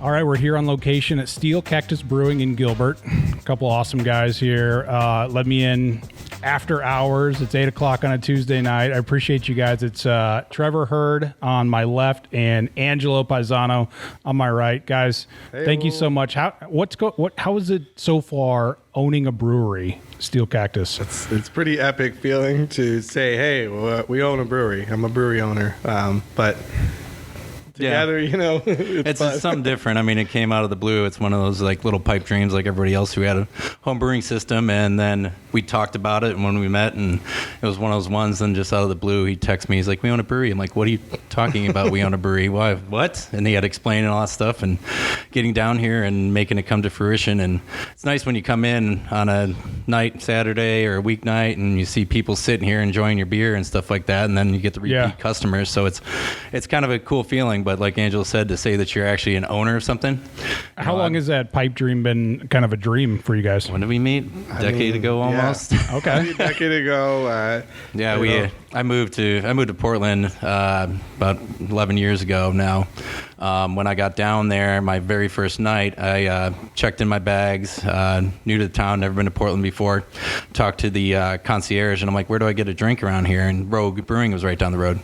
All right, we're here on location at Steel Cactus Brewing in Gilbert. A couple awesome guys here. Let me in after hours. It's 8 o'clock on a Tuesday night. I appreciate you guys. It's Trevor Hurd on my left and Angelo Pisano on my right. Guys, thank you so much. How is it so far owning a brewery, Steel Cactus? It's pretty epic feeling to say, hey, we own a brewery. I'm a brewery owner. But together, it's something different. I mean, it came out of the blue. It's one of those like little pipe dreams like everybody else who had a home brewing system. And then we talked about it when we met, and it was one of those ones. Then just out of the blue, he texted me. He's like, we own a brewery. I'm like, what are you talking about? We own a brewery. Why? What? And he had explained all that stuff and getting down here and making it come to fruition. And it's nice when you come in on a night, Saturday or a weeknight, and you see people sitting here enjoying your beer and stuff like that. And then you get the repeat customers. So it's kind of a cool feeling. But like Angelo said, to say that you're actually an owner of something. How long has that pipe dream been kind of a dream for you guys? When did we meet? A decade ago almost. Yeah. Okay. A decade ago. I moved to Portland about 11 years ago now. When I got down there, my very first night, I checked in my bags, new to the town, never been to Portland before, talked to the concierge, and I'm like, where do I get a drink around here? And Rogue Brewing was right down the road.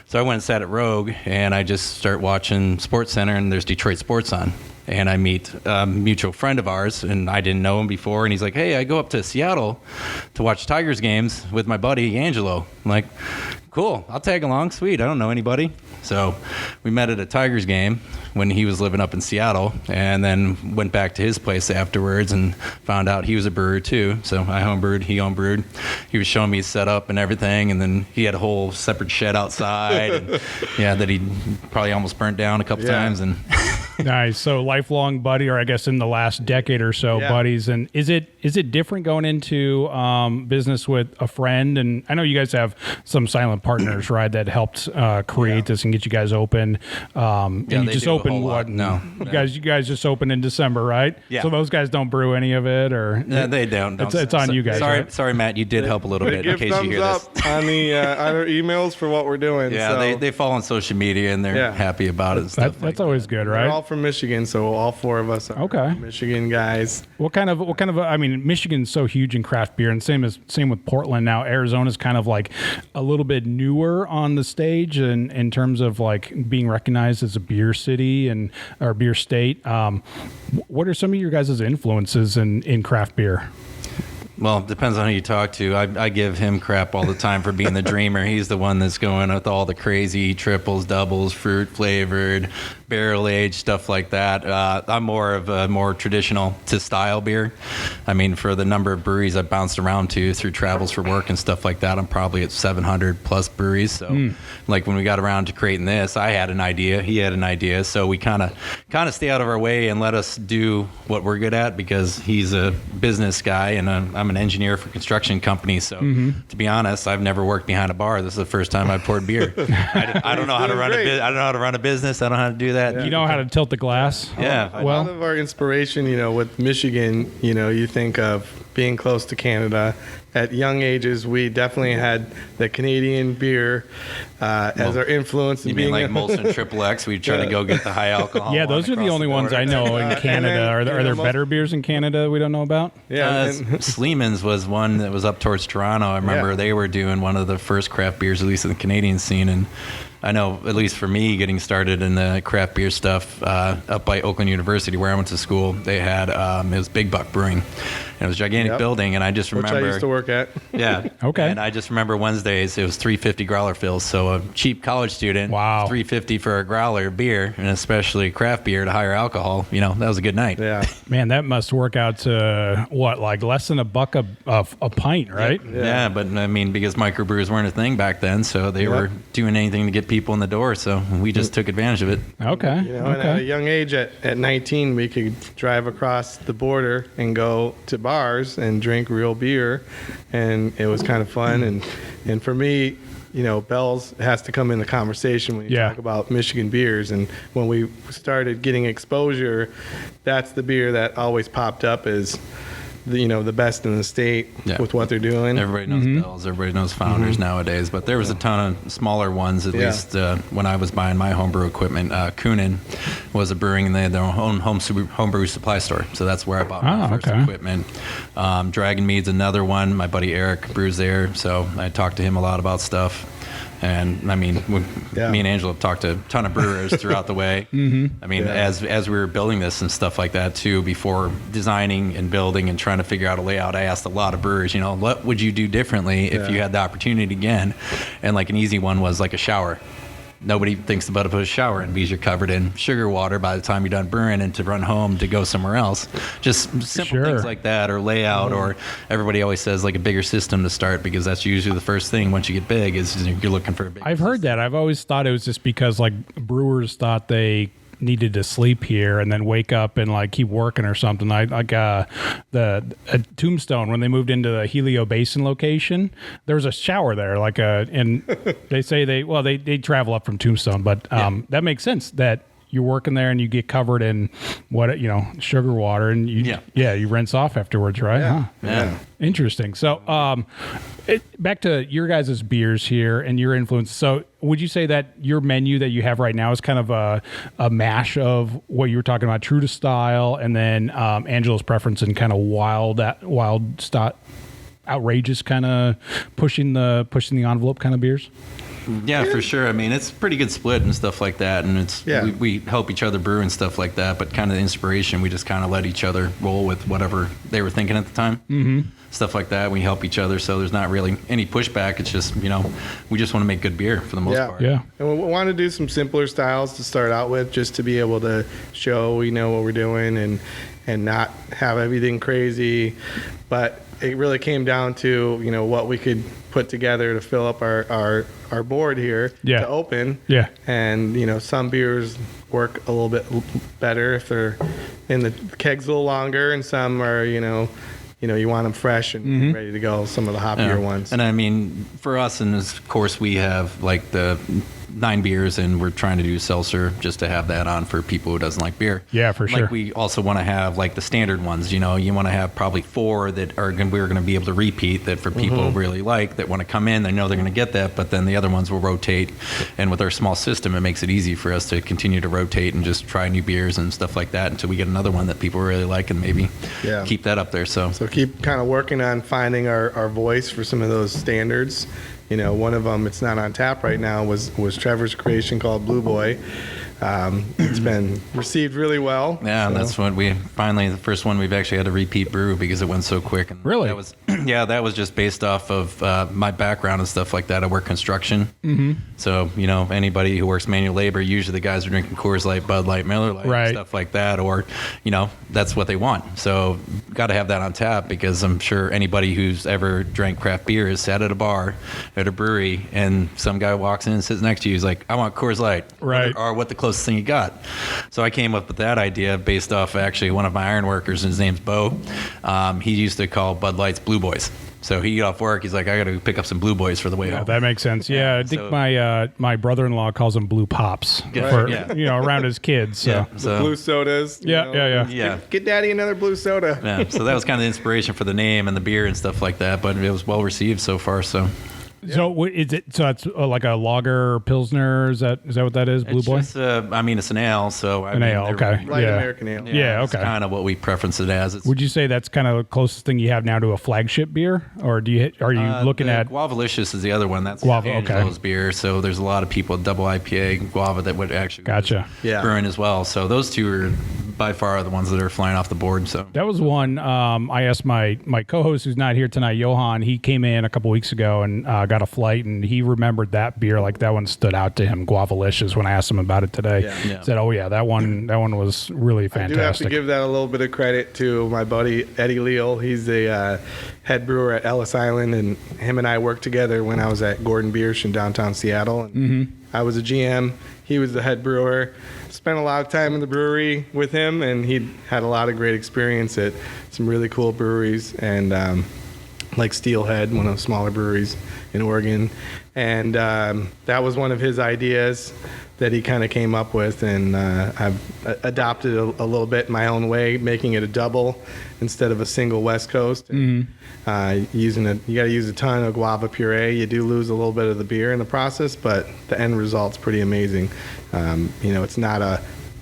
So I went and sat at Rogue, and I just start watching SportsCenter, and there's Detroit sports on. And I meet a mutual friend of ours, and I didn't know him before. And he's like, hey, I go up to Seattle to watch Tigers games with my buddy Angelo. I'm like, cool, I'll tag along. Sweet, I don't know anybody. So we met at a Tigers game when he was living up in Seattle, and then went back to his place afterwards and found out he was a brewer too. So I homebrewed, he homebrewed. He was showing me his setup and everything, and then he had a whole separate shed outside, and that he probably almost burnt down a couple times. And nice. So lifelong buddy, or I guess in the last decade or so, buddies. And is it different going into business with a friend? And I know you guys have some silent partners, right, that helped create this and get you guys open. And you just opened what? No, you guys just opened in December, right? Yeah. So those guys don't brew any of it, or no, they don't. It's on you guys. Sorry, Matt. You did help a little bit in case you hear this. On the on our emails for what we're doing. Yeah, so. they follow on social media and they're happy about it. And stuff that's always good, right? We're all from Michigan, so all four of us are Michigan guys. What kind of? I mean, Michigan's so huge in craft beer, and same with Portland now. Arizona's kind of like a little bit newer on the stage, and in terms of like being recognized as a beer city or beer state. What are some of your guys' influences in craft beer? Well, it depends on who you talk to. I give him crap all the time for being the dreamer. He's the one that's going with all the crazy triples, doubles, fruit flavored, barrel aged, stuff like that. I'm more of a more traditional to style beer. I mean, for the number of breweries I've bounced around to through travels for work and stuff like that, I'm probably at 700 plus breweries. So like when we got around to creating this, I had an idea, he had an idea. So we kind of stay out of our way and let us do what we're good at, because he's a business guy and I'm an engineer for a construction company. So to be honest, I've never worked behind a bar. This is the first time I've poured beer. I don't know how to run I don't know how to run a business. I don't know how to do that. You know how to tilt the glass? Yeah. A lot of our inspiration, with Michigan, you think of being close to Canada. At young ages, we definitely had the Canadian beer as our influence. You mean like Molson Triple X? We try to go get the high alcohol. Yeah, those are the only ones I know in Canada. Are there better beers in Canada we don't know about? Yeah, Sleeman's was one that was up towards Toronto. I remember they were doing one of the first craft beers, at least in the Canadian scene. And I know, at least for me, getting started in the craft beer stuff up by Oakland University, where I went to school, they had it was Big Buck Brewing. And it was a gigantic building, and I just remember. Which I used to work at. Yeah. Okay. And I just remember Wednesdays it was $3.50 growler fills. So a cheap college student, $3.50 for a growler beer, and especially craft beer to higher alcohol. That was a good night. Yeah. Man, that must work out to what, like less than $1 a pint, right? Yeah, but I mean, because microbrews weren't a thing back then, so they were doing anything to get people in the door. So we just took advantage of it. Okay. And at a young age, at 19, we could drive across the border and go to bars and drink real beer, and it was kind of fun. And for me, Bell's has to come in the conversation when you talk about Michigan beers. And when we started getting exposure, that's the beer that always popped up as the best in the state with what they're doing. Everybody knows Bell's, everybody knows Founders nowadays, but there was a ton of smaller ones, at least when I was buying my homebrew equipment. Kunin was a brewing, and they had their own homebrew supply store, so that's where I bought my first equipment. Dragon Mead's another one. My buddy Eric brews there, so I talked to him a lot about stuff. And I mean, me and Angelo have talked to a ton of brewers throughout the way. I mean, as we were building this and stuff like that too, before designing and building and trying to figure out a layout, I asked a lot of brewers, what would you do differently if you had the opportunity again? And like an easy one was like a shower. Nobody thinks about to put a shower in because you're covered in sugar water by the time you're done brewing, and to run home to go somewhere else. Just simple things like that, or layout, or everybody always says like a bigger system to start, because that's usually the first thing once you get big is you're looking for a big I've heard that. I've always thought it was just because like brewers thought they needed to sleep here and then wake up and like keep working or something. Tombstone, when they moved into the Helio Basin location, there was a shower there, and they say they travel up from Tombstone, but that makes sense that you're working there and you get covered in sugar water, and you rinse off afterwards, right? Yeah. Interesting. So back to your guys' beers here and your influence. So would you say that your menu that you have right now is kind of a mash of what you were talking about, true to style, and then Angelo's preference and kind of wild style, outrageous kind of pushing the envelope kind of beers? Yeah, for sure. I mean, it's a pretty good split and stuff like that, and it's we help each other brew and stuff like that. But kind of the inspiration, we just kind of let each other roll with whatever they were thinking at the time. Stuff like that. We help each other, so there's not really any pushback. It's just we just want to make good beer for the most part. Yeah. And we want to do some simpler styles to start out with, just to be able to show we know what we're doing and not have everything crazy. But it really came down to what we could put together to fill up our board here to open. Yeah. And some beers work a little bit better if they're in the kegs a little longer, and some are you want them fresh and ready to go. Some of the hoppier ones. And I mean, for us, and of course we have like the 9 beers, and we're trying to do seltzer just to have that on for people who doesn't like beer. Yeah, for sure. Like we also want to have like the standard ones. You want to have probably 4 that we're going to be able to repeat, that for people who really like, that want to come in, they know they're going to get that. But then the other ones will rotate, and with our small system, it makes it easy for us to continue to rotate and just try new beers and stuff like that until we get another one that people really like, and maybe keep that up there. So keep kind of working on finding our voice for some of those standards. One of them, it's not on tap right now, was Trevor's creation called Blue Boy. It's been received really well. Yeah, and that's when the first one we've actually had to repeat brew because it went so quick. And really? That was, that was just based off of my background and stuff like that. I work construction. So, anybody who works manual labor, usually the guys are drinking Coors Light, Bud Light, Miller Light, stuff like that, or, that's what they want. So got to have that on tap, because I'm sure anybody who's ever drank craft beer has sat at a bar at a brewery and some guy walks in and sits next to you. He's like, I want Coors Light. Right. Or what the closest thing you got. So I came up with that idea based off actually one of my iron workers. His name's Bo. He used to call Bud Lights Blue Boys. So he got off work. He's like, I got to pick up some Blue Boys for the way home. That makes sense. Yeah, I think my brother-in-law calls them Blue Pops around his kids. So. The blue sodas. Yeah. Get Daddy another blue soda. Yeah. So that was kind of the inspiration for the name and the beer and stuff like that. But it was well received so far. So. So what is it? So it's like a lager pilsner. Is that what that is? Blue Boy. It's an ale. So an ale. Okay. Light American ale. Yeah. Okay. It's kind of what we preference it as. Would you say that's kind of the closest thing you have now to a flagship beer, or are you looking at Guavalicious is the other one? That's Guava. Angelo's beer. So there's a lot of people double IPA Guava that would actually brewing as well. So those two are by far the ones that are flying off the board. So that was one. I asked my co-host, who's not here tonight, Johan. He came in a couple weeks ago and got a flight, and he remembered that beer. Like that one stood out to him, Guavalicious. When I asked him about it today, said, "Oh yeah, that one was really fantastic." I do have to give that a little bit of credit to my buddy Eddie Leal. He's the head brewer at Ellis Island, and him and I worked together when I was at Gordon Biersch in downtown Seattle. And I was a GM. He was the head brewer. Spent a lot of time in the brewery with him, and he had a lot of great experience at some really cool breweries, and like Steelhead, one of the smaller breweries in Oregon. And that was one of his ideas that he kind of came up with, and I've adopted a little bit my own way, making it a double instead of a single West Coast. And, you got to use a ton of guava puree. You do lose a little bit of the beer in the process, but the end result's pretty amazing. It's not a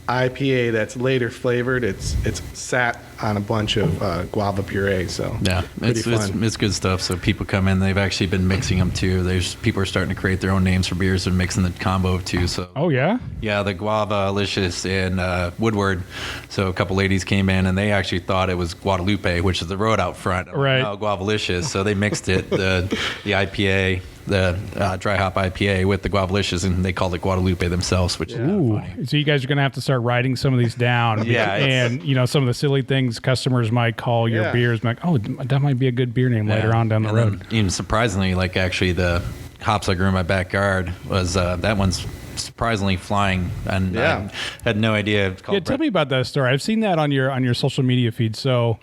IPA that's later flavored. It's sat on a bunch of guava puree. So yeah, it's good stuff. So people come in, they've actually been mixing them too. People are starting to create their own names for beers and mixing the combo too. So yeah, the Guava-licious and Woodward. So a couple ladies came in and they actually thought it was Guadalupe, which is the road out front. Right. No, Guava-licious. So they mixed it, the IPA, the dry hop IPA with the Guava-licious, and they called it Guadalupe themselves, which is funny. So you guys are going to have to start writing some of these down. Yeah, and some of the silly things customers might call your beers, like, oh, that might be a good beer name later on down the road. Even surprisingly, like actually the hops I grew in my backyard was that one's surprisingly flying, and I had no idea. Tell me about that story. I've seen that on your social media feed. So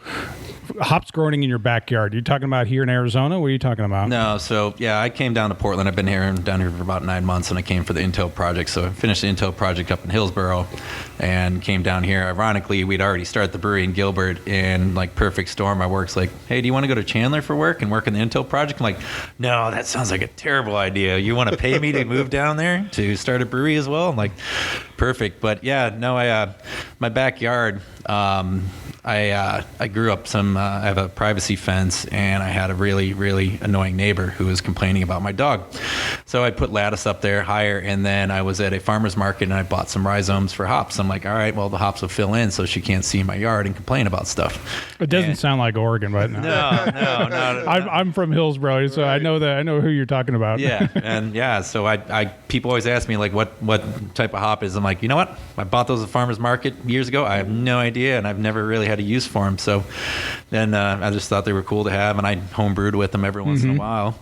hops growing in your backyard. You're talking about here in Arizona? What are you talking about? No, so I came down to Portland. I've been down here for about 9 months, and I came for the Intel project. So I finished the Intel project up in Hillsboro and came down here. Ironically, we'd already started the brewery in Gilbert, and like perfect storm, my work's like, hey, do you want to go to Chandler for work and work in the Intel project? I'm like, no, that sounds like a terrible idea. You want to pay me to move down there to start a brewery as well? I'm like, perfect. But my backyard, I grew up I have a privacy fence, and I had a really, really annoying neighbor who was complaining about my dog. So I put lattice up there higher, and then I was at a farmer's market, and I bought some rhizomes for hops. I'm like, all right, well, the hops will fill in so she can't see my yard and complain about stuff. It doesn't sound like Oregon right now. No. I'm from Hillsboro, so I know who you're talking about. Yeah, and so I people always ask me, like, what type of hop is. I'm like, you know what? I bought those at farmer's market years ago. I have no idea, and I've never really had a use for them. So then I just thought they were cool to have, and I homebrewed with them every once in a while.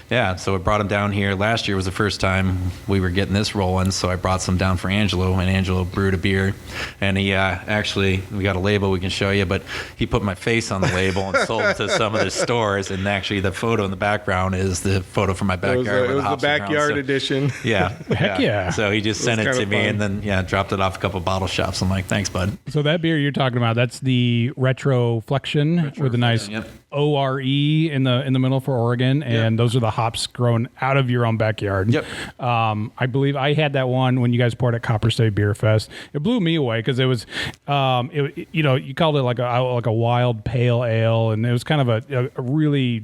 Yeah, so I brought them down here. Last year was the first time we were getting this rolling, so I brought some down for Angelo, and Angelo brewed a beer. And he actually, we got a label we can show you, but he put my face on the label and sold it to some of the stores. And actually, the photo in the background is the photo from my backyard. It was the backyard edition. Yeah. Heck yeah. So he just sent it to me, and then dropped it off a couple bottle shops. I'm like, thanks, bud. So that beer you're talking about, that's the Retroflexion with a nice ORE in the middle for Oregon, and those are the hops grown out of your own backyard. Yep. I believe I had that one when you guys poured at Copper State Beer Fest. It blew me away because it was, you called it like a wild pale ale, and it was kind of a really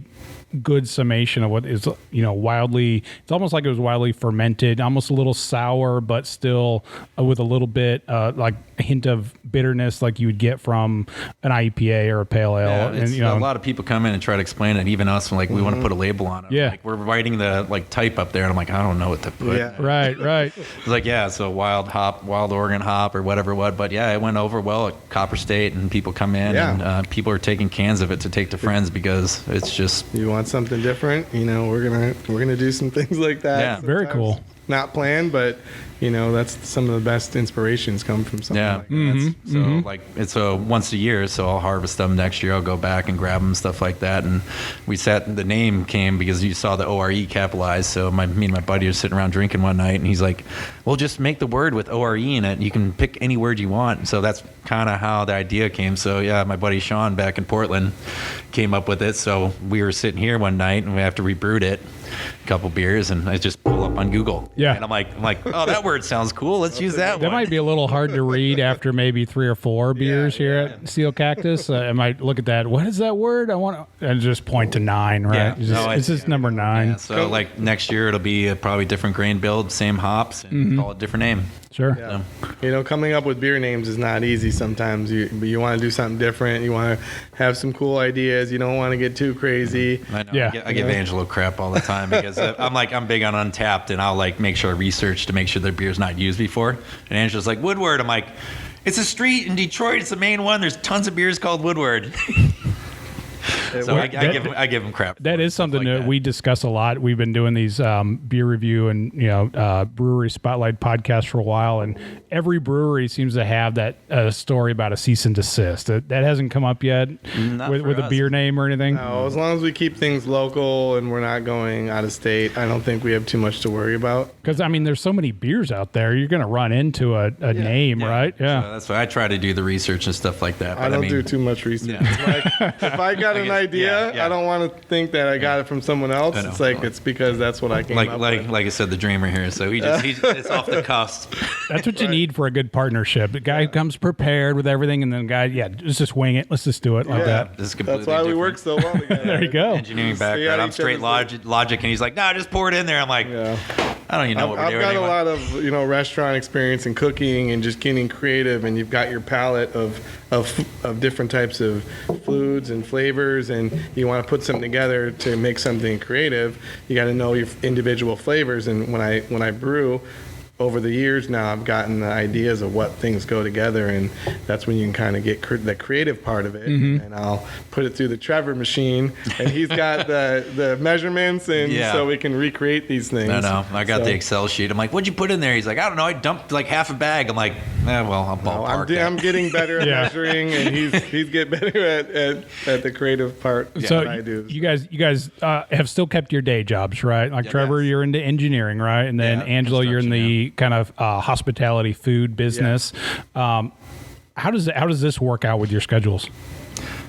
good summation of what is wildly. It's almost like it was wildly fermented, almost a little sour, but still with a little bit like a hint of bitterness, like you would get from an IPA or a pale ale. Yeah, and a lot of people come in and try to explain it. Even us, we want to put a label on it. Yeah, like, we're writing the type up there, and I'm like, I don't know what to put. Yeah. Right. It's like, so wild Oregon hop or whatever. But it went over well at Copper State, and people come in, and people are taking cans of it to take to friends because it's just. You want something different? We're gonna do some things like that. Yeah, very cool. Not planned, but that's some of the best inspirations come from something like that. So it's once a year, so I'll harvest them next year. I'll go back and grab them, stuff like that. And the name came because you saw the ORE capitalized. So me and my buddy were sitting around drinking one night, and he's like, well, just make the word with ORE in it. You can pick any word you want. So that's kind of how the idea came. So my buddy Sean back in Portland came up with it. So we were sitting here one night, and we have to rebrewed it, a couple beers, and I just pull up on Google. Yeah. And I'm like, oh, that word sounds cool. Let's use that one. That might be a little hard to read after maybe 3 or 4 beers here at Steel Cactus. I might look at that. What is that word? And just point to 9, right? Yeah. It's just number 9. Yeah, so next year it'll be probably different grain build, same hops, and call it a different name. Sure. Yeah. Coming up with beer names is not easy sometimes. You want to do something different. You want to have some cool ideas. You don't want to get too crazy. I know. Yeah. I give Angelo crap all the time because I'm big on Untapped, and I'll make sure I research to make sure their beer's not used before. And Angelo's like, Woodward. I'm like, it's a street in Detroit. It's the main one. There's tons of beers called Woodward. So I give him crap. That is something that we discuss a lot. We've been doing these beer review and brewery spotlight podcasts for a while, and every brewery seems to have that story about a cease and desist. That hasn't come up yet with a beer name or anything. No, as long as we keep things local and we're not going out of state, I don't think we have too much to worry about. Because I mean, there's so many beers out there. You're going to run into a name, right? Yeah. So that's why I try to do the research and stuff like that. But I don't do too much research. If I got an idea, I don't want to think that I got it from someone else. It's like it's because that's what I came up with. Like I said, the dreamer here. So it's off the cusp. That's what you need for a good partnership. The guy comes prepared with everything, and then the guy, let's just wing it. Let's just do it like that. This is completely that's why we different. work so well together. There you go. Engineering background. I'm straight logic, and he's like, "No, just pour it in there." I'm like, I don't even know what we're doing. I've got a lot of restaurant experience in cooking and just getting creative, and you've got your palette of different types of foods and flavors, and you want to put something together to make something creative. You got to know your individual flavors, and when I brew. Over the years now, I've gotten the ideas of what things go together, and that's when you can kind of get the creative part of it. Mm-hmm. And I'll put it through the Trevor machine, and he's got the measurements, and so we can recreate these things. I got the Excel sheet. I'm like, "What'd you put in there?" He's like, "I don't know. I dumped like half a bag." I'm like, I'll ballpark I'm getting better at measuring, and he's getting better at the creative part. So I do. You guys have still kept your day jobs, right? Like Trevor, you're into engineering, right? And then Angelo, you're in the kind of hospitality food business. How does this work out with your schedules?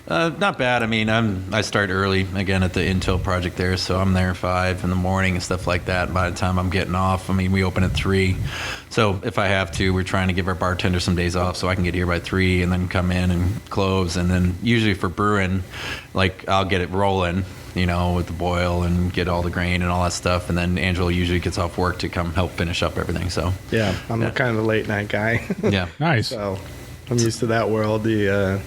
Not bad. I mean, I start early again at the Intel project there, so I'm there 5 in the morning and stuff like that. By the time I'm getting off, I mean, we open at 3. So if I have to, we're trying to give our bartender some days off so I can get here by 3 and then come in and close. And then usually for brewing, like I'll get it rolling, with the boil and get all the grain and all that stuff. And then Angelo usually gets off work to come help finish up everything. So I'm kind of a late night guy. Yeah. Nice. So I'm used to that world, the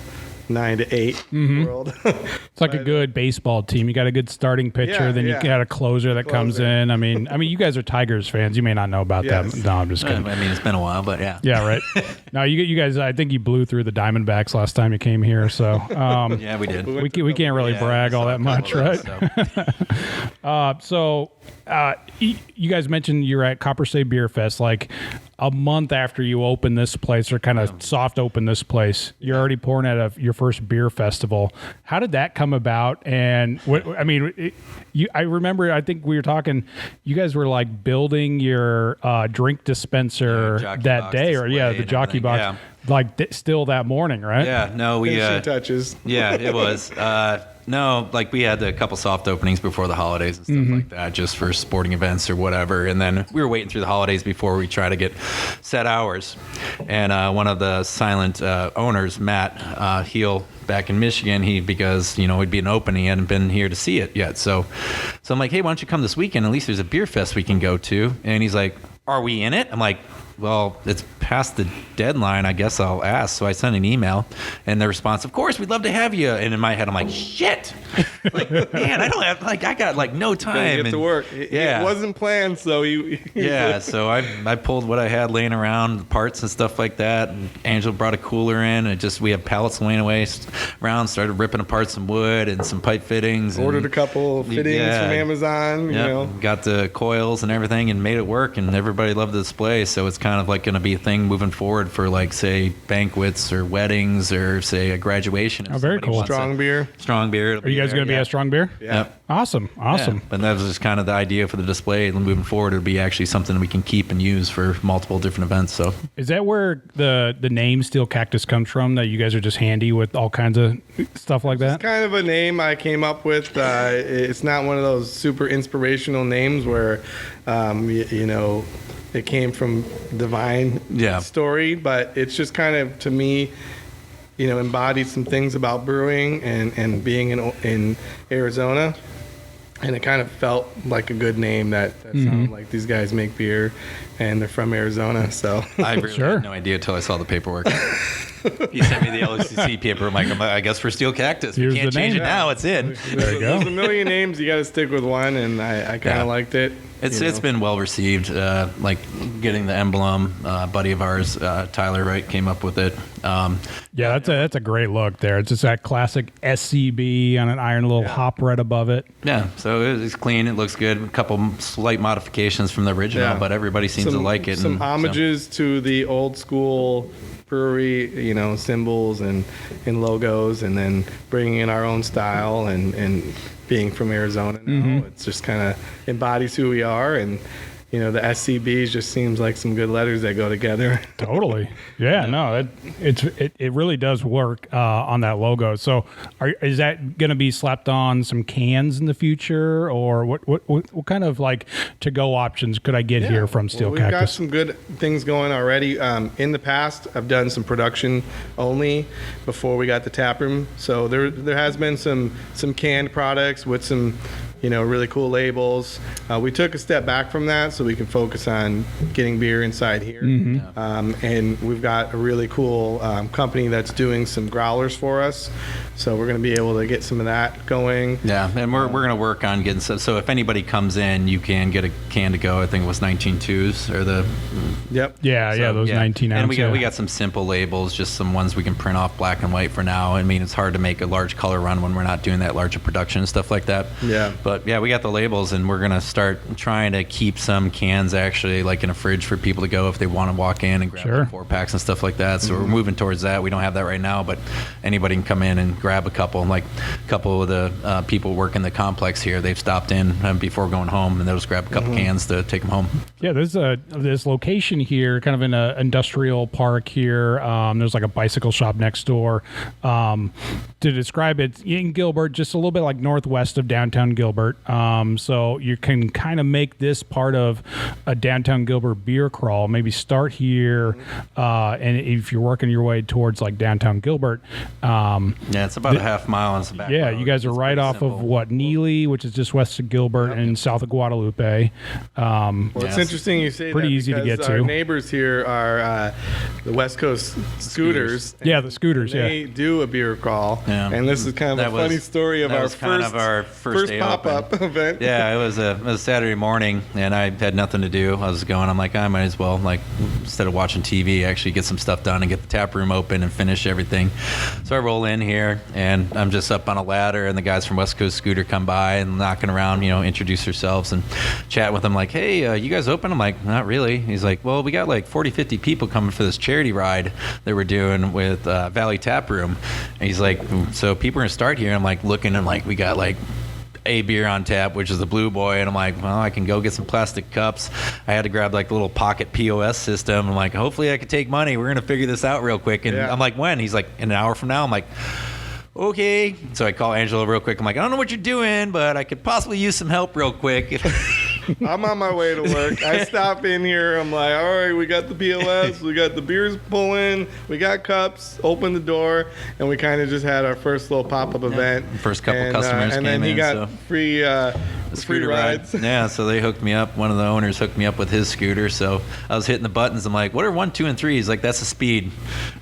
9 to 8 world. It's like a good baseball team. You got a good starting pitcher, then you got a closer that comes in. I mean, you guys are Tigers fans. You may not know about that. No, I'm just kidding. I mean, it's been a while, but yeah. Yeah, right. No, you guys. I think you blew through the Diamondbacks last time you came here. So yeah, we did. We can't really brag all that much, right? So you guys mentioned you're at Copper State Beer Fest. Like a month after you open this place, or kind of soft open this place, you're already pouring at your first beer festival. How did that come about? And I remember, I think we were talking, you guys were like building your drink dispenser that day, or the jockey box, like still that morning, right? Yeah, no, we finishing touches. Yeah, it was. No, like we had a couple soft openings before the holidays and stuff like that, just for sporting events or whatever. And then we were waiting through the holidays before we try to get set hours. And one of the silent owners, Matt Heel, back in Michigan, because it'd be an opening, he hadn't been here to see it yet. So I'm like, hey, why don't you come this weekend? At least there's a beer fest we can go to. And he's like, are we in it? I'm like, well, it's past the deadline. I guess I'll ask. So I sent an email, and the response, of course, we'd love to have you. And in my head, I'm like, shit. Like, man, I don't have, I got no time. Get to work. It wasn't planned, so so I pulled what I had laying around, parts and stuff like that. And Angelo brought a cooler in, and we had pallets laying around, started ripping apart some wood and some pipe fittings. Ordered a couple fittings from Amazon, got the coils and everything and made it work, and everybody loved the display. So it's kind of like going to be a thing moving forward for, like, say, banquets or weddings or, say, a graduation. Oh, very cool. Strong beer. Are you guys going to be at Strong Beer? Yeah. Yep. Awesome. Yeah. And that was just kind of the idea for the display. Moving forward, it'll be actually something we can keep and use for multiple different events. So, is that where the name Steel Cactus comes from? That you guys are just handy with all kinds of stuff like that? It's kind of a name I came up with. It's not one of those super inspirational names where, it came from divine story, but it's just kind of, to me, embodies some things about brewing and being in Arizona. And it kind of felt like a good name that sounded like these guys make beer and they're from Arizona. So I really Sure. had no idea until I saw the paperwork. He sent me the LCC paper. I'm like, I guess we're Steel Cactus. Here's We can't the change name. it now. It's in. There you go. There's a million names. You got to stick with one, and I kind of liked it. It's been well received. Like getting the emblem. A buddy of ours, Tyler Wright, came up with it. Yeah, that's a great look there. It's just that classic SCB on an iron little hop right above it. Yeah, so it's clean. It looks good. A couple slight modifications from the original, but everybody seems to like it. Some and homages to the old school brewery, symbols and logos, and then bringing in our own style and being from Arizona now. It's just kind of embodies who we are, and the SCBs just seems like some good letters that go together. Totally. Yeah, no, it really does work on that logo. So is that going to be slapped on some cans in the future, or what kind of like to-go options could I get here from Steel We've got Cactus? some good things going already. In the past, I've done some production only before we got the tap room. So there has been some canned products with some really cool labels. We took a step back from that so we can focus on getting beer inside here. And we've got a really cool company that's doing some growlers for us. So we're going to be able to get some of that going. Yeah, and we're going to work on getting so if anybody comes in, you can get a can to go. I think it was 19.2s or the. Yep. Yeah, those 19 ounce. And we got some simple labels, just some ones we can print off black and white for now. I mean, it's hard to make a large color run when we're not doing that large of production and stuff like that. Yeah. But yeah, we got the labels, and we're gonna start trying to keep some cans actually like in a fridge for people to go if they want to walk in and grab like 4-packs and stuff like that. So we're moving towards that. We don't have that right now, but anybody can come in and grab a couple. Like a couple of the people working the complex here, they've stopped in before going home, and they'll just grab a couple cans to take them home. Yeah, there's this location here, kind of in an industrial park here. There's like a bicycle shop next door. To describe it, in Gilbert, just a little bit like northwest of downtown Gilbert. So you can kind of make this part of a downtown Gilbert beer crawl. Maybe start here, and if you're working your way towards like downtown Gilbert. Yeah, it's about a half mile on the back. Yeah, road. you guys are It's right pretty off simple. of Neely, which is just west of Gilbert and south of Guadalupe. Well, it's interesting you say pretty that easy to because get our to. neighbors here are the West Coast Scooters. Yeah, the Scooters. And they do a beer crawl. Yeah. And this is kind of That a funny was- story of that our was kind of our first day pop-up open. event. Yeah, it was a Saturday morning, and I had nothing to do. I was going. I'm like, I might as well, like, instead of watching TV, actually get some stuff done and get the tap room open and finish everything. So I roll in here, and I'm just up on a ladder, and the guys from West Coast Scooter come by and knocking around, introduce yourselves and chat with them. Like, hey, you guys open? I'm like, not really. He's like, well, we got like 40, 50 people coming for this charity ride that we're doing with Valley Tap Room. And he's like, so people are gonna start here. I'm like looking, and like we got like a beer on tap, which is the Blue Boy, and I'm like, well, I can go get some plastic cups. I had to grab like the little pocket POS system. I'm like, hopefully I could take money. We're gonna figure this out real quick. And I'm like, when? He's like, in an hour from now. I'm like, okay. So I call Angelo real quick. I'm like, I don't know what you're doing, but I could possibly use some help real quick. I'm on my way to work. I stop in here. I'm like, all right, we got the POS. We got the beers pulling. We got cups. Open the door. And we kind of just had our first little pop-up event. First couple customers and came then he in, got so. free Scooter rides. ride. Yeah, so they hooked me up. One of the owners hooked me up with his scooter. So I was hitting the buttons. I'm like, what are 1, 2, and 3? He's like, that's the speed.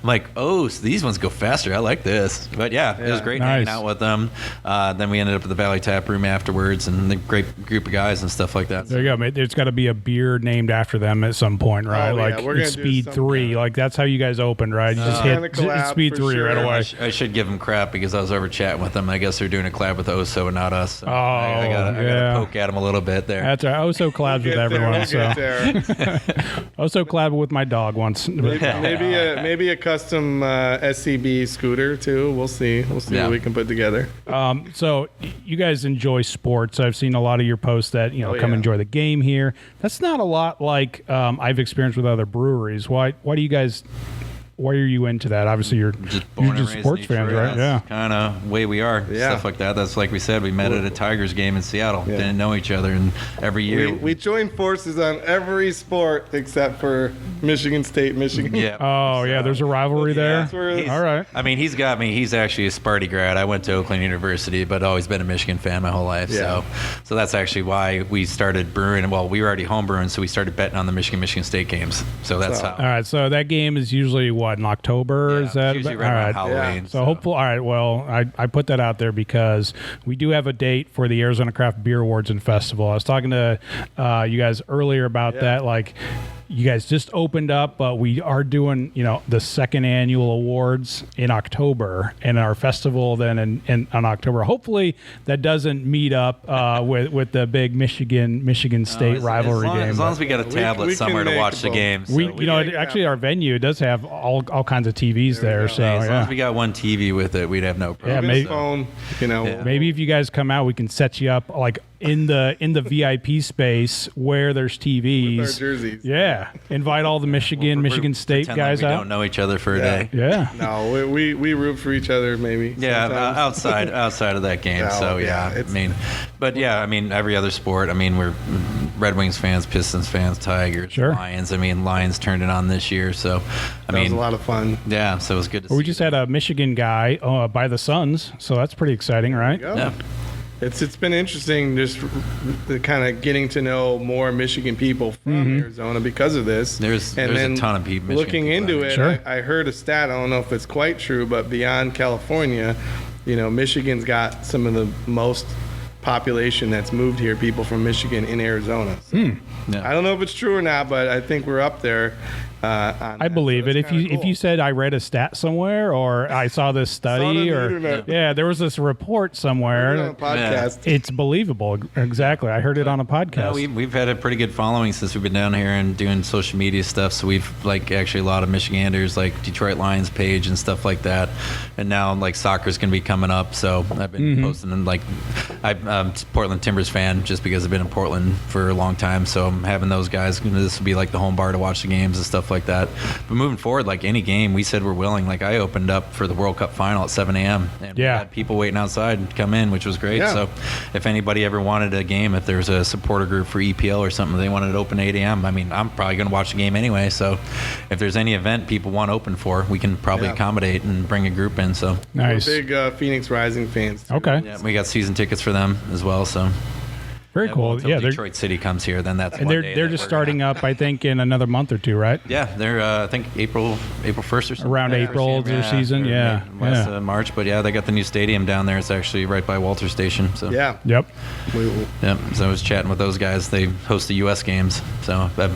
I'm like, oh, so these ones go faster. I like this. But yeah, it was great hanging out with them. Then we ended up at the Valley Tap Room afterwards, and a great group of guys and stuff like that. There you go, mate. There's got to be a beer named after them at some point, right? Oh, yeah. Like We're gonna it's do Speed some 3. kind of- Like that's how you guys opened, right? You just kind hit of collab Speed for 3 sure. right away. I should give them crap because I was over chatting with them. I guess they're doing a collab with Oso and not us. So I gotta poke at them a little bit there. That's right. I was so collabed with everyone. We'll So get there. I was so collabed with my dog once. Maybe a custom SCB scooter too. We'll see. We'll see what we can put together. So you guys enjoy sports. I've seen a lot of your posts that come enjoy the game here. That's not a lot like I've experienced with other breweries. Why do you guys why are you into that? Obviously, you're born and just raised sports in fans, Detroit. right? That's Yeah. kind of way we are. Yeah. Stuff like that. That's like we said. We met at a Tigers game in Seattle. Yeah. Didn't know each other, and every year We joined forces on every sport except for Michigan State, Michigan. Yeah. Oh, yeah. There's a rivalry there. That's where He's- All right. I mean, he's got me. He's actually a Sparty grad. I went to Oakland University, but always been a Michigan fan my whole life. Yeah. So that's actually why we started brewing. Well, we were already home brewing, so we started betting on the Michigan State games. So that's So- how. All right. So that game is usually what, in October? Yeah, Is that usually all right around right? Halloween. So hopefully, all right. Well, I put that out there because we do have a date for the Arizona Craft Beer Awards and Festival. I was talking to you guys earlier about that. Like, you guys just opened up, but we are doing, the second annual awards in October and our festival then in on October. Hopefully that doesn't meet up with the big Michigan State rivalry game. As long as we got a tablet we somewhere can to make watch the both. games. we, So actually our venue does have all kinds of TVs there. So as long yeah. as we got one TV with it, we'd have no problem. Yeah, maybe- So- phone, Yeah. Maybe if you guys come out, we can set you up like in the VIP space where there's TVs. with our jerseys. Yeah, invite all the Michigan State Pretend guys like we out. don't know each other for a Yeah. day. Yeah. No, we root for each other maybe. Yeah, sometimes. outside of that game. No, So yeah, I it's- mean, but yeah, I mean every other sport. I mean we're Red Wings fans, Pistons fans, Tigers, Sure. Lions. I mean Lions turned it on this year, so I That was mean a lot of fun. yeah, so it was good to We see. just had a Michigan guy by the Suns, so that's pretty exciting, right? Yeah. It's been interesting just kind of getting to know more Michigan people from Arizona because of this. There's then a ton of people. Michigan looking people into out it, Sure. I heard a stat. I don't know if it's quite true, but beyond California, Michigan's got some of the most population that's moved here. People from Michigan in Arizona. So Yeah. I don't know if it's true or not, but I think we're up there. I believe it. If you said I read a stat somewhere or I saw this Saw it on study the or internet. there was this report on a somewhere. podcast. It's believable. Exactly. I heard it on a podcast. Yeah, we've had a pretty good following since we've been down here and doing social media stuff. So we've actually a lot of Michiganders, like Detroit Lions page and stuff like that. And now soccer's gonna be coming up. So I've been posting and I'm a Portland Timbers fan just because I've been in Portland for a long time. So I'm having those guys. This will be like the home bar to watch the games and stuff like that. But moving forward, like any game, we said we're willing. Like I opened up for the World Cup final at 7 a.m. and we had people waiting outside to come in, which was great. Yeah. So if anybody ever wanted a game, if there's a supporter group for EPL or something, they wanted it open 8 a.m. I mean, I'm probably going to watch the game anyway. So if there's any event people want open for, we can probably accommodate and bring a group in. So Nice. We're big Phoenix Rising fans. Too. Okay. yeah, we got season tickets for them as well. So Very cool. until Yeah, Detroit City comes here, then that's and one they're day they're that just we're gonna- starting up, I think, in another month or two, right? Yeah, they're I think April 1st or something. Around Yeah, April is their season, or yeah, maybe less, yeah. March, but yeah, they got the new stadium down there. It's actually right by Walter Station. So Yeah. Yep. yeah. So I was chatting with those guys. They host the U.S. games, so I'm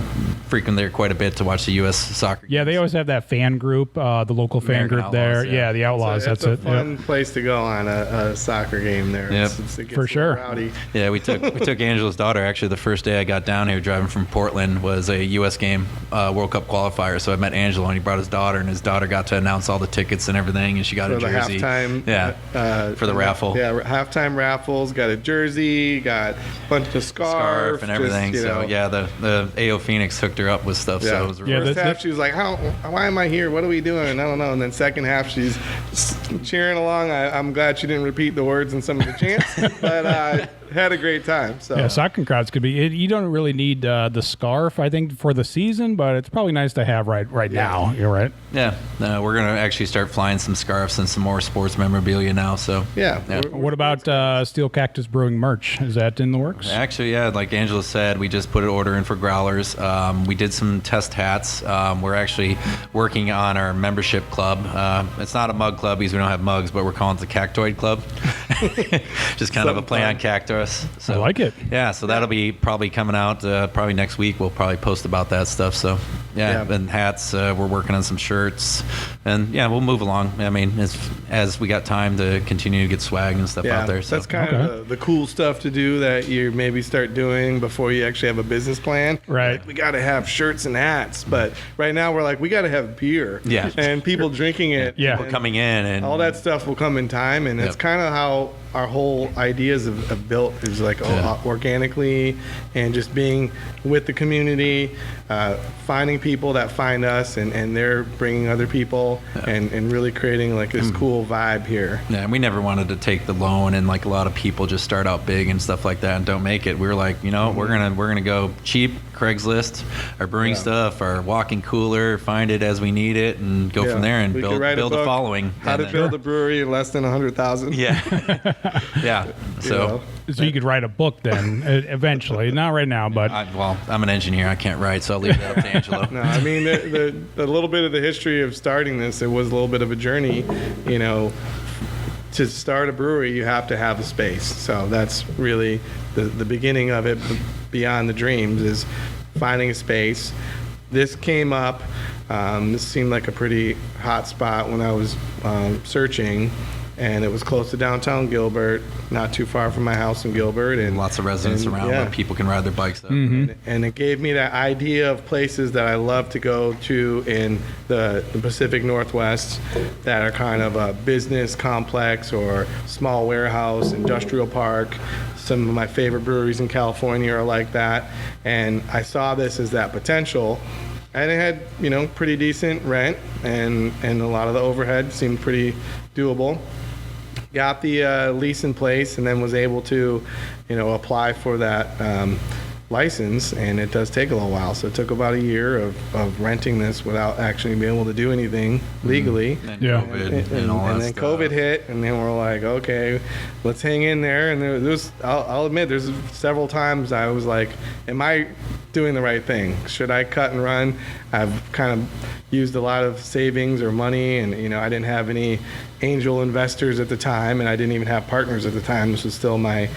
frequent there quite a bit to watch the U.S. soccer. Yeah, they games. always have that fan group, the local fan American group there. Outlaws, yeah. The Outlaws. It's that's a it. fun place to go on a soccer game there. Yep. It gets For a little sure. Rowdy. Yeah, we took Angelo's daughter. Actually, the first day I got down here driving from Portland was a U.S. game, World Cup qualifier. So I met Angelo, and he brought his daughter, and his daughter got to announce all the tickets and everything, and she got For a the jersey. halftime. Yeah, for the raffle. Yeah, halftime raffles. Got a jersey. Got a bunch of Scarf and everything. So yeah, the AO Phoenix hooked her up with stuff. So it was really Yeah, First the- half, she was like, why am I here? What are we doing? I don't know. And then second half, she's cheering along. I'm glad she didn't repeat the words in some of the chants, but had a great time. So Yeah, soccer crowds could be. You don't really need the scarf, I think, for the season, but it's probably nice to have right now. You're right. Yeah, we're gonna actually start flying some scarves and some more sports memorabilia now. So yeah. Yeah. What about Steel Cactus Brewing merch? Is that in the works? actually, yeah, like Angelo said, we just put an order in for growlers. We did some test hats. We're actually working on our membership club. It's not a mug club because we don't have mugs, but we're calling it the Cactoid Club. Just kind of a play on cactus. So I like it. Yeah, so that'll be probably coming out probably next week. We'll probably post about that stuff. So yeah, Yeah. and hats. We're working on some shirts, and yeah, we'll move along. I mean, as we got time to continue to get swag and stuff Yeah, out there. So that's kind of the cool stuff to do that you maybe start doing before you actually have a business plan. Right. Like, we got to have shirts and hats, but right now we're like, we got to have beer. Yeah. And people drinking it. Yeah. and we're coming in, and all that stuff will come in time, and it's Yep. kind of how our whole ideas have built is like Yeah. organically and just being with the community. finding people that find us, and they're bringing other people, and really creating like this cool vibe here. Yeah, and we never wanted to take the loan, and like a lot of people just start out big and stuff like that and don't make it. We were like, you know, we're gonna go cheap, Craigslist, our brewing stuff, our walk-in cooler, find it as we need it, and go from there and We could build write a book, following. How to build a brewery in less than 100,000. Yeah, yeah. So. So you could write a book then, eventually. Not right now, but Well, I'm an engineer. I can't write, so I'll leave that up to Angelo. No, I mean, the little bit of the history of starting this, it was a little bit of a journey. You know, to start a brewery, you have to have a space. So that's really the beginning of it. Beyond the dreams is finding a space. This came up. This seemed like a pretty hot spot when I was searching. And it was close to downtown Gilbert, not too far from my house in Gilbert. And Lots of residents around where people can ride their bikes up. And it gave me that idea of places that I love to go to in the Pacific Northwest that are kind of a business complex or small warehouse, industrial park. Some of my favorite breweries in California are like that. And I saw this as that potential. And it had, you know, pretty decent rent, and a lot of the overhead seemed pretty doable. Got the lease in place, and then was able to, you know, apply for that license, and it does take a little while. So it took about a year of renting this without actually being able to do anything legally. And Yeah. COVID and all that And then stuff. COVID hit, and then we're like, okay, let's hang in there. And there was, I'll admit, there's several times I was like, am I doing the right thing? Should I cut and run? I've kind of used a lot of savings or money, and you know, I didn't have any angel investors at the time, and I didn't even have partners at the time. This was still my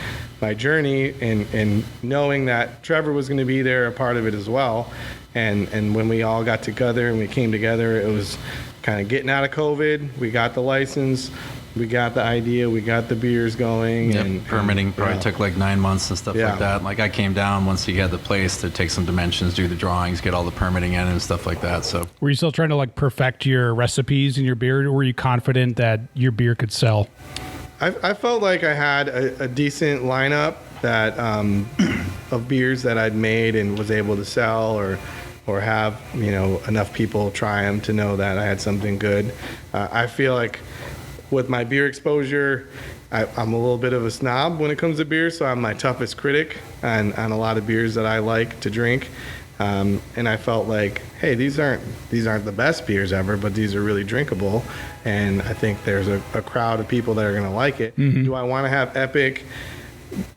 journey, and knowing that Trevor was going to be there, a part of it as well. And when we all got together and we came together, it was kind of getting out of COVID. We got the license, we got the idea, we got the beers going. Yep. And Permitting probably yeah. took like 9 months and stuff Yeah. like that. Like I came down once he had the place to take some dimensions, do the drawings, get all the permitting in and stuff like that. So were you still trying to like perfect your recipes in your beer? Or were you confident that your beer could sell? I felt like I had a decent lineup that of beers that I'd made and was able to sell or have, you know, enough people try them to know that I had something good. I feel like with my beer exposure, I'm a little bit of a snob when it comes to beer, so I'm my toughest critic on a lot of beers that I like to drink. And I felt like, hey, these aren't the best beers ever, but these are really drinkable. And I think there's a crowd of people that are going to like it. Mm-hmm. Do I want to have epic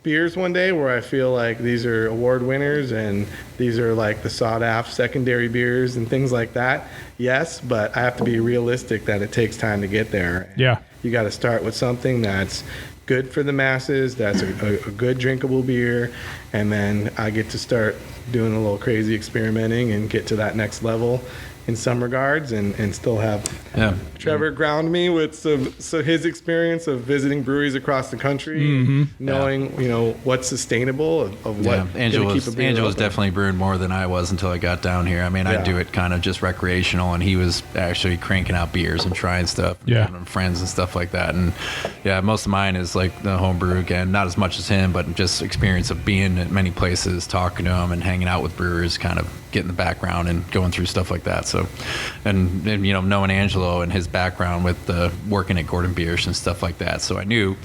beers one day where I feel like these are award winners and these are like the sought after secondary beers and things like that? Yes, but I have to be realistic that it takes time to get there. Yeah. You got to start with something that's good for the masses, that's a good drinkable beer, and then I get to start doing a little crazy experimenting and get to that next level in some regards, and still have Trevor ground me with so his experience of visiting breweries across the country, knowing you know what's sustainable of what Angelo was open. definitely brewing more than I was until I got down here. I mean, I do it kind of just recreational, and he was actually cranking out beers and trying stuff, and giving them friends and stuff like that. And yeah, most of mine is like the homebrew again, not as much as him, but just experience of being at many places, talking to them, and hanging out with brewers, kind of getting the background and going through stuff like that. So, and you know, knowing Angelo and his background with working at Gordon Biersch and stuff like that, so I knew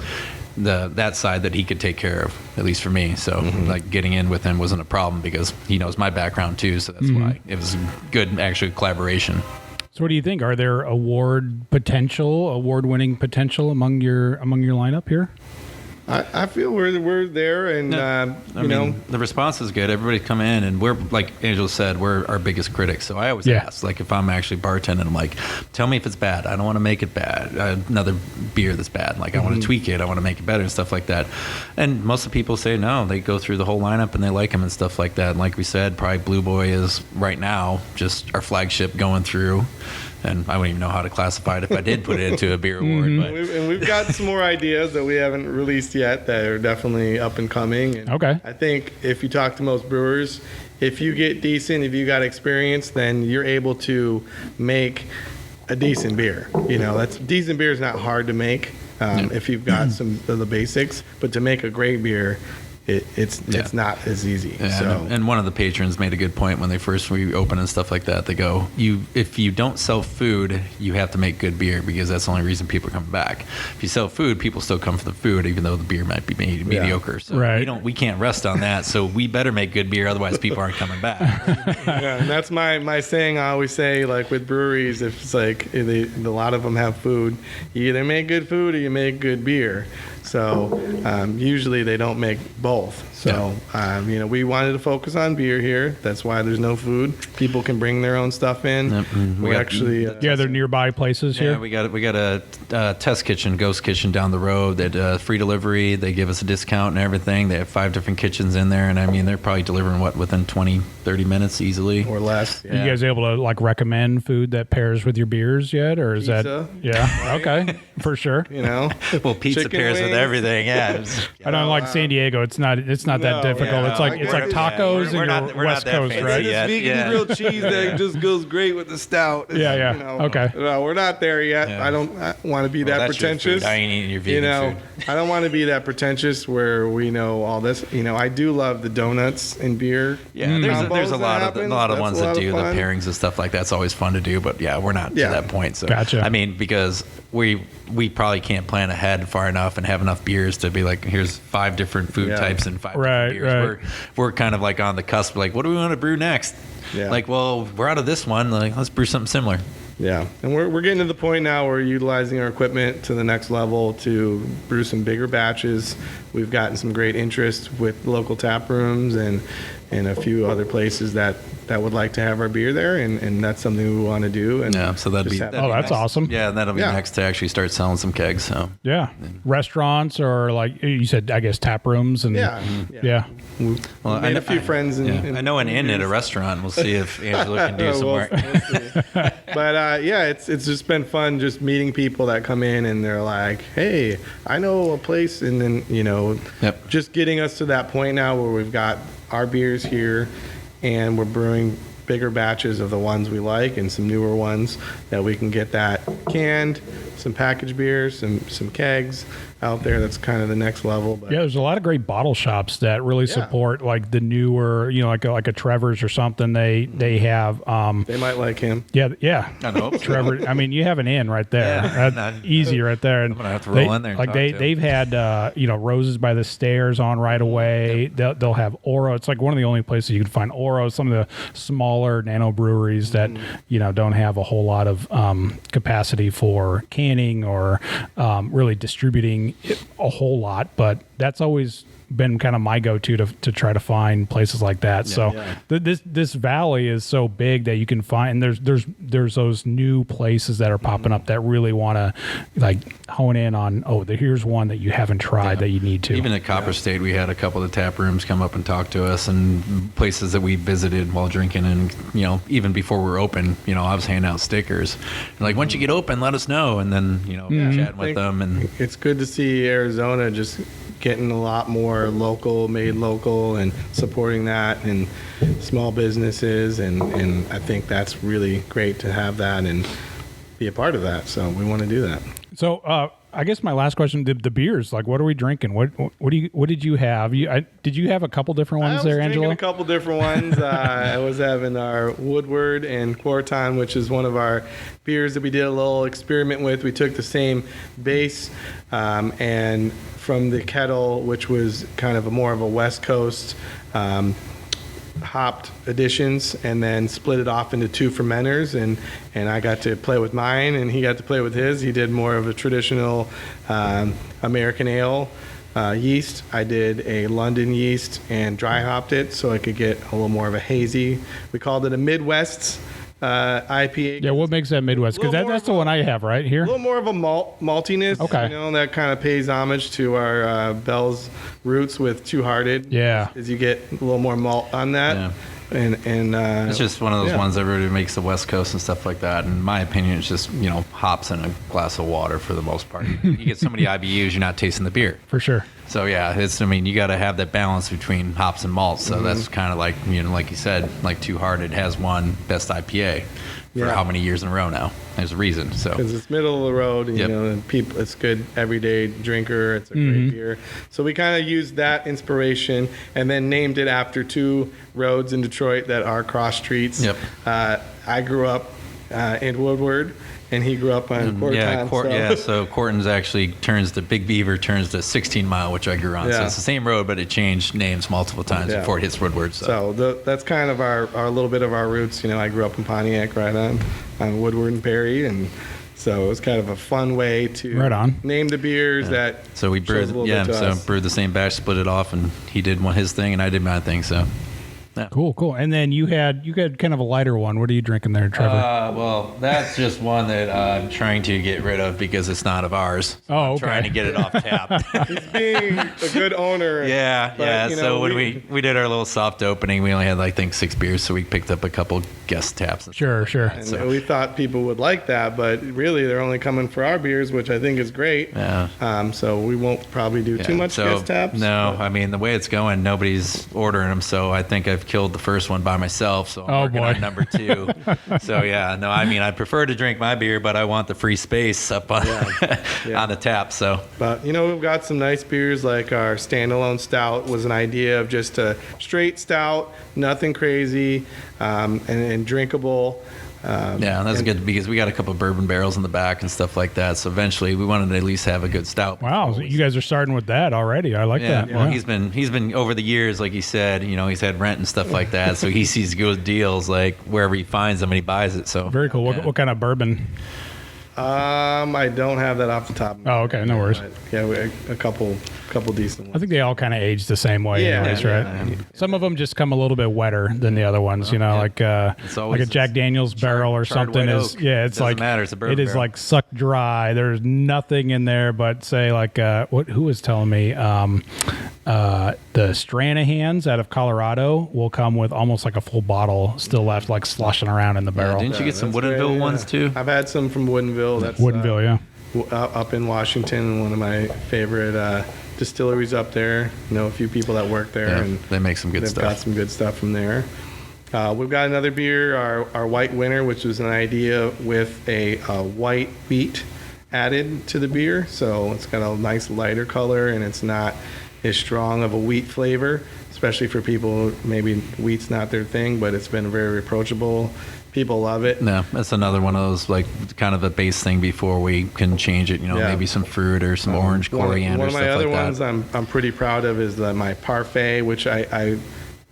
that side that he could take care of, at least for me. So like getting in with him wasn't a problem because he knows my background too. So that's why it was good actually collaboration. So what do you think? Are there award-winning potential among your lineup here? I feel we're there, and I mean, the response is good. Everybody come in, and we're like Angelo said, we're our biggest critics. So I always ask, like, if I'm actually bartending, I'm like, tell me if it's bad. I don't want to make it bad. Another beer that's bad. Like I want to tweak it. I want to make it better and stuff like that. And most of the people say no. They go through the whole lineup and they like them and stuff like that. And like we said, probably Blue Boy is right now just our flagship going through. And I wouldn't even know how to classify it if I did put it into a beer award. But. We've got some more ideas that we haven't released yet that are definitely up and coming. And okay. I think if you talk to most brewers, if you get decent, if you got experience, then you're able to make a decent beer. You know, decent beer is not hard to make if you've got some of the basics. But to make a great beer, it's not as easy. Yeah, So and one of the patrons made a good point when they first reopened and stuff like that. They go, if you don't sell food, you have to make good beer because that's the only reason people are coming back. If you sell food, people still come for the food, even though the beer might be mediocre. So Right. we can't rest on that. So we better make good beer, otherwise people aren't coming back. yeah, and that's my saying. I always say, like with breweries, if it's like a lot of them have food, you either make good food or you make good beer. So usually they don't make both. So we wanted to focus on beer here. That's why there's no food. People can bring their own stuff in. Yep. We actually they're nearby places Yeah, here. we got a test kitchen, ghost kitchen down the road. That free delivery. They give us a discount and everything. They have 5 different kitchens in there, and I mean they're probably delivering within 20-30 minutes easily. or less. Are you guys able to like recommend food that pairs with your beers yet, or is Pizza. that yeah okay for sure? Well, pizza Chicken pairs with wings. everything. Yeah. I don't like San Diego. It's not that No, difficult. yeah, it's like tacos we're and not- your we're not West that Coast, fancy right? yet. Vegan grilled cheese that just goes great with the stout. It's, Yeah. Okay. No, we're not there yet. Yeah. I don't want to be Well, that that's your pretentious. food. I ain't eating your vegan food. I don't want to be that pretentious where we know all this. I do love the donuts and beer. Yeah, there's a combos lot that of happen. ones That's that a lot do of the fun. pairings and stuff like that. It's always fun to do, but yeah, we're not Yeah. to that point. So Gotcha. I mean, because we probably can't plan ahead far enough and have enough beers to be like, here's 5 different food Yeah. types and 5 Right, different beers. right. We're kind of like on the cusp. Like, what do we want to brew next? Yeah. Like, well, we're out of this one. Like, let's brew something similar. Yeah, and we're getting to the point now where we're utilizing our equipment to the next level to brew some bigger batches. We've gotten some great interest with local tap rooms and a few other places that would like to have our beer there, and that's something we want to do. And Yeah, so that'd just be. have- Oh, that's awesome. Yeah, and that'll be Yeah. next to actually start selling some kegs. So Yeah, restaurants or like you said, I guess tap rooms and Yeah. yeah. We Well, made a few friends. I know an inn at a restaurant. We'll see if Angelo can do some We'll- work. we'll see. But yeah, it's just been fun just meeting people that come in and they're like, "Hey, I know a place," and then Yep. just getting us to that point now where we've got our beers here, and we're brewing bigger batches of the ones we like and some newer ones that we can get that canned, some packaged beers, some kegs out there. That's kind of the next level. But Yeah, there's a lot of great bottle shops that really Yeah. support like the newer, like a Trevor's or something. They have they might like him. yeah. I hope so. Trevor, I mean, you have an in right there. Yeah. That's easy right there. And I'm gonna have to roll in there and Like talk to him. they've had Roses by the Stairs on right away. They'll have Oro. It's like one of the only places you can find Oro. Some of the smaller nano breweries that don't have a whole lot of capacity for canning or really distributing it a whole lot, but that's always been kind of my go-to to try to find places like that. So this valley is so big that you can find, and there's those new places that are popping up that really want to like hone in on, here's one that you haven't tried that you need to. Even at Copper State, we had a couple of the tap rooms come up and talk to us, and places that we visited while drinking. And even before we were open, I was handing out stickers. And like, once you get open, let us know. And then chatting with them. And It's good to see Arizona just getting a lot more made local and supporting that and small businesses. And I think that's really great to have that and be a part of that. So we want to do that. So I guess my last question: the beers, like, what are we drinking? What did you have? Did you have a couple different ones there, I was Angelo? drinking a couple different ones. I was having our Woodward and Quarton, which is one of our beers that we did a little experiment with. We took the same base and from the kettle, which was kind of more of a West Coast hopped additions, and then split it off into 2 fermenters, and I got to play with mine and he got to play with his. He did more of a traditional American ale yeast. I did a London yeast and dry hopped it so I could get a little more of a hazy. We called it a Midwest IPA. Yeah, what makes that Midwest? Because Little more that's the one I have right here. A little more of a maltiness. Okay. That kind of pays homage to our Bell's roots with Two Hearted. Yeah. As you get a little more malt on that. Yeah. And it's just one of those yeah. ones that really makes the West Coast and stuff like that. In my opinion, it's just, hops in a glass of water for the most part. You get so many IBUs, you're not tasting the beer. For sure. So yeah, you got to have that balance between hops and malts. So that's kind of like, like you said, like Two Hearted has won best IPA for Yeah. how many years in a row now. there's a reason. So because it's middle of the road, and, Yep. you know, and people, it's good everyday drinker. It's a great beer. So we kind of used that inspiration and then named it after two roads in Detroit that are cross streets. Yep. I grew up in Woodward, and he grew up on Corton. So Corton's actually Big Beaver turns to 16 Mile, which I grew on. So Yeah. it's the same road, but it changed names multiple times Yeah. before it hits Woodward. So, That's kind of our little bit of our roots. You know, I grew up in Pontiac, right on Woodward and Perry, and so it was kind of a fun way to Right on. name the beers that. so we shows brewed, a little bit to us. brewed the same batch, split it off, and he did his thing, and I did my thing. So. Cool. And then you had kind of a lighter one. What are you drinking there, Trevor? Well, that's just one that I'm trying to get rid of because it's not of ours. Oh, I'm okay. trying to get it off tap. He's being a good owner. Yeah. you know, So when we did our little soft opening, we only had, I think, 6 beers, so we picked up a couple guest taps. And Sure. And we thought people would like that, but really they're only coming for our beers, which I think is great. Yeah. So we won't probably do too much guest taps. No, but- I mean, the way it's going, nobody's ordering them, so I think I've killed the first one by myself, so I'm working on number 2. So, yeah, no, I mean, I prefer to drink my beer, but I want the free space up on, on the tap, so. But, you know, we've got some nice beers, like our standalone stout was an idea of just a straight stout, nothing crazy, and drinkable. Yeah, that's good because we got a couple bourbon barrels in the back and stuff like that. So eventually, we wanted to at least have a good stout. Wow, so you guys are starting with that already. I like that. Well, Yeah. he's been over the years, like he said, you know, he's had rent and stuff like that. So he sees good deals like wherever he finds them and he buys it. So Very cool. What kind of bourbon? I don't have that off the top of my Oh, okay, no worries. But yeah, a couple decent ones. I think they all kind of age the same way, Yeah, anyways, yeah, right? yeah. Some of them just come a little bit wetter than the other ones, you know, like It's always a Jack Daniel's barrel or charred something white is, oak. yeah, it's Doesn't like matter, it's a bourbon it is barrel. like sucked dry. There's nothing in there, but say like who was telling me the Stranahans out of Colorado will come with almost like a full bottle still left, like sloshing around in the barrel. didn't you get some That's Woodinville great, ones too? I've had some from Woodinville. That's Woodinville, yeah. up in Washington, one of my favorite distilleries up there. You know, a few people that work there, Yeah, and they make some good they've stuff. got some good stuff from there. We've got another beer, our White Winter, which was an idea with a white wheat added to the beer. So it's got a nice lighter color, and it's not as strong of a wheat flavor, especially for people, maybe wheat's not their thing, but it's been very approachable. People love it. No, that's another one of those, like, kind of a base thing before we can change it, you know, Yeah. maybe some fruit or some orange coriander, One of my stuff other like ones that. I'm pretty proud of is my parfait, which I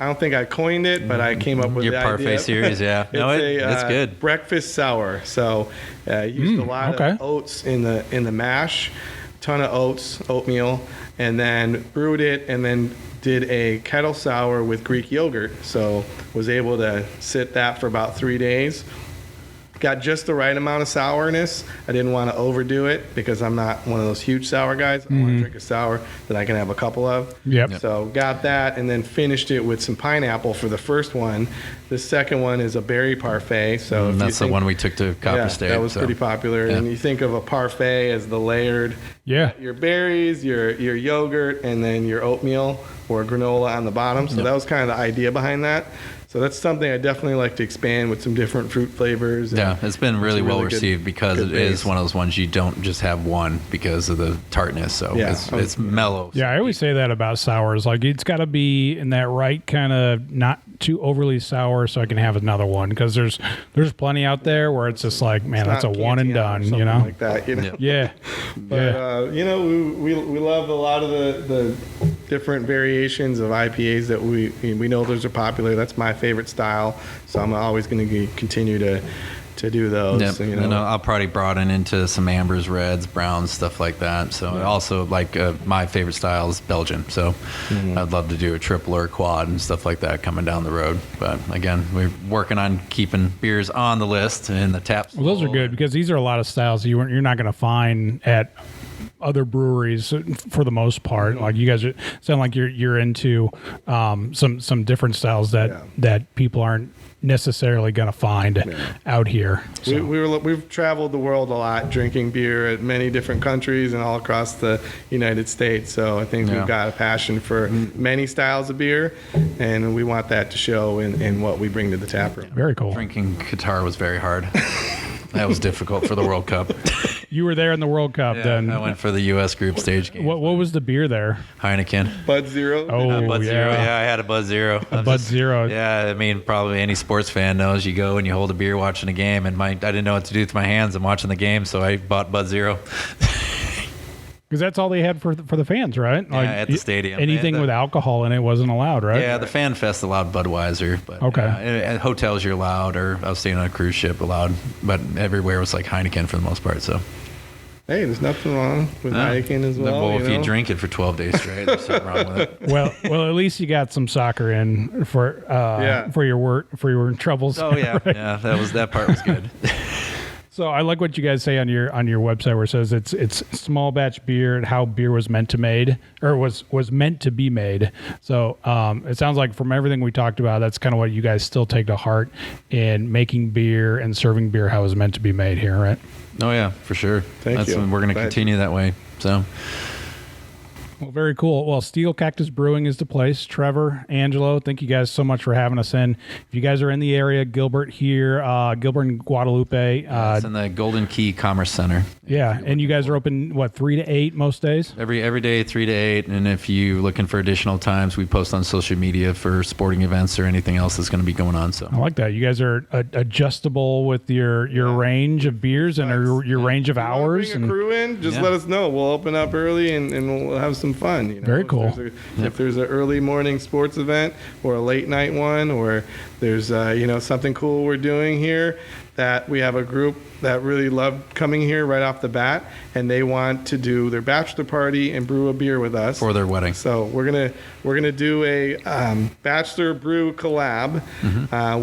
don't think I coined it, but I came up with Your the parfait idea. series, yeah. No, it's good. Breakfast sour. So used a lot okay. of oats in the mash, ton of oats, oatmeal, and then brewed it, and then did a kettle sour with Greek yogurt. So was able to sit that for about 3 days. Got just the right amount of sourness. I didn't want to overdo it because I'm not one of those huge sour guys. I want to drink a sour that I can have a couple of. Yep. So got that and then finished it with some pineapple for the first one. The second one is a berry parfait. So if you That's the think- one we took to Copper yeah, State. that was so. pretty popular. yeah. And you think of a parfait as the layered, Yeah. your berries, your yogurt, and then your oatmeal or granola on the bottom. So that was kind of the idea behind that. So that's something I definitely like to expand with some different fruit flavors. Yeah, it's been really a well really good- received because good it is base. one of those ones you don't just have one because of the tartness. So Yeah. it's mellow. Yeah, I always say that about sours. Like, it's got to be in that right kind of not too overly sour so I can have another one. Because there's plenty out there where it's just like, man, that's a Not one and Cantillon or done, you something know? like that, you know? Yeah. But you know, we love a lot of the different variations of IPAs that we know those are popular. That's my favorite style, so I'm always going to continue to do those. Yep. So, you And know, I'll probably broaden into some ambers, reds, browns, stuff like that. So also like my favorite style is Belgian. So I'd love to do a triple or a quad and stuff like that coming down the road. But again, we're working on keeping beers on the list and the taps. Well, those are good because these are a lot of styles you're not going to find at other breweries for the most part. Like, you guys sound like you're into some different styles that people aren't necessarily going to find out here. So. we've traveled the world a lot, drinking beer at many different countries and all across the United States. So I think we've got a passion for many styles of beer, and we want that to show in what we bring to the tap room. Very cool. Drinking Qatar was very hard. That was difficult for the World Cup. You were there in the World Cup then. I went for the U.S. group stage game. What was the beer there? Heineken. Bud Zero. Oh, Bud yeah. Zero. Yeah, I had a Bud Zero. Bud Zero. Yeah, I mean, probably any sports fan knows you go and you hold a beer watching a game, and I didn't know what to do with my hands. I'm watching the game, so I bought Bud Zero. Because that's all they had for the fans, right? Yeah, at the stadium. Anything with alcohol in it wasn't allowed, right? Yeah, the fan fest allowed Budweiser, but Okay. At hotels you're allowed, or I was staying on a cruise ship allowed, but everywhere was like Heineken for the most part. So Hey, there's nothing wrong with Heineken as well. Well, if you drink it for 12 days straight, there's something wrong with it. Well, at least you got some soccer in for your troubles. Oh yeah, right? yeah, that part was good. So I like what you guys say on your website where it says it's small batch beer and how beer was meant to meant to be made. So it sounds like from everything we talked about, that's kind of what you guys still take to heart in making beer and serving beer how it was meant to be made here, right? Oh yeah, for sure. Thank you. We're going to continue that way. So. Well, very cool. Well, Steel Cactus Brewing is the place. Trevor, Angelo, thank you guys so much for having us in. If you guys are in the area, Gilbert here, Gilbert and Guadalupe. It's in the Golden Key Commerce Center. Yeah, and you guys are open, 3 to 8 most days? Every day, 3 to 8. And if you're looking for additional times, we post on social media for sporting events or anything else that's going to be going on. So I like that. You guys are adjustable with your range of beers and your range of hours. Bring a crew in, just let us know. We'll open up early and we'll have some fun. You know? Very cool. If there's an early morning sports event or a late night one, or there's something cool we're doing here, that we have a group that really loved coming here right off the bat, and they want to do their bachelor party and brew a beer with us for their wedding. So we're gonna do a bachelor brew collab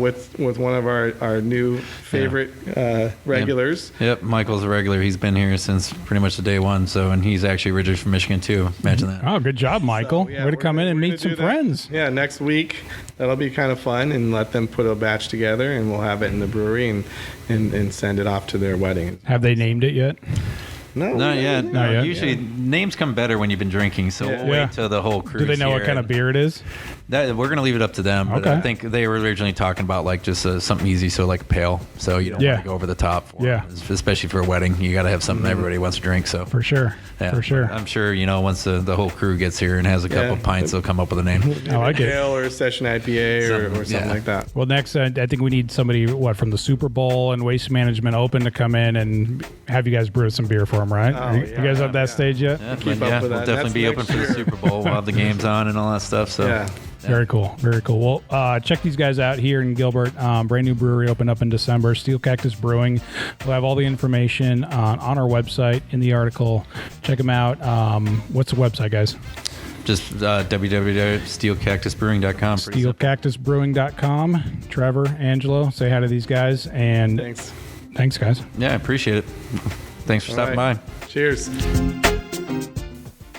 with one of our new favorite regulars. Yep, Michael's a regular. He's been here since pretty much the day one. So, and he's actually originally from Michigan too. Imagine that. Oh, good job, Michael. So, yeah, way to come in and meet some friends. Yeah, next week that'll be kind of fun, and let them put a batch together, and we'll have it in the brewery and send it off to their wedding. Have they named it yet? No, Not yet. Not yet. Usually names come better when you've been drinking, so we'll wait till the whole cruise. Do they know what here. kind of beer it is? That we're gonna leave it up to them. But Okay. I think they were originally talking about like just something easy, so like pale. So you don't want to go over the top. Especially for a wedding, you got to have something everybody wants to drink. So For sure. yeah, For sure. I'm sure once the whole crew gets here and has a couple pints, they'll come up with a name. I like it. Ale or a session IPA or something like that. Well, next, I think we need somebody, from the Super Bowl and Waste Management Open to come in and have you guys brew some beer for them, right? You guys at that stage yet? Yeah, Keep but up with we'll that. definitely That's be open next for the year. Super Bowl. We'll have the games on and all that stuff. So Yeah. Very cool. Very cool. Well, check these guys out here in Gilbert. Brand new brewery opened up in December. Steel Cactus Brewing. We'll have all the information on our website in the article. Check them out. What's the website, guys? just www.steelcactusbrewing.com. Steelcactusbrewing.com. Trevor, Angelo, say hi to these guys. And Thanks. thanks, guys. Yeah, I appreciate it. Thanks for stopping by. Cheers.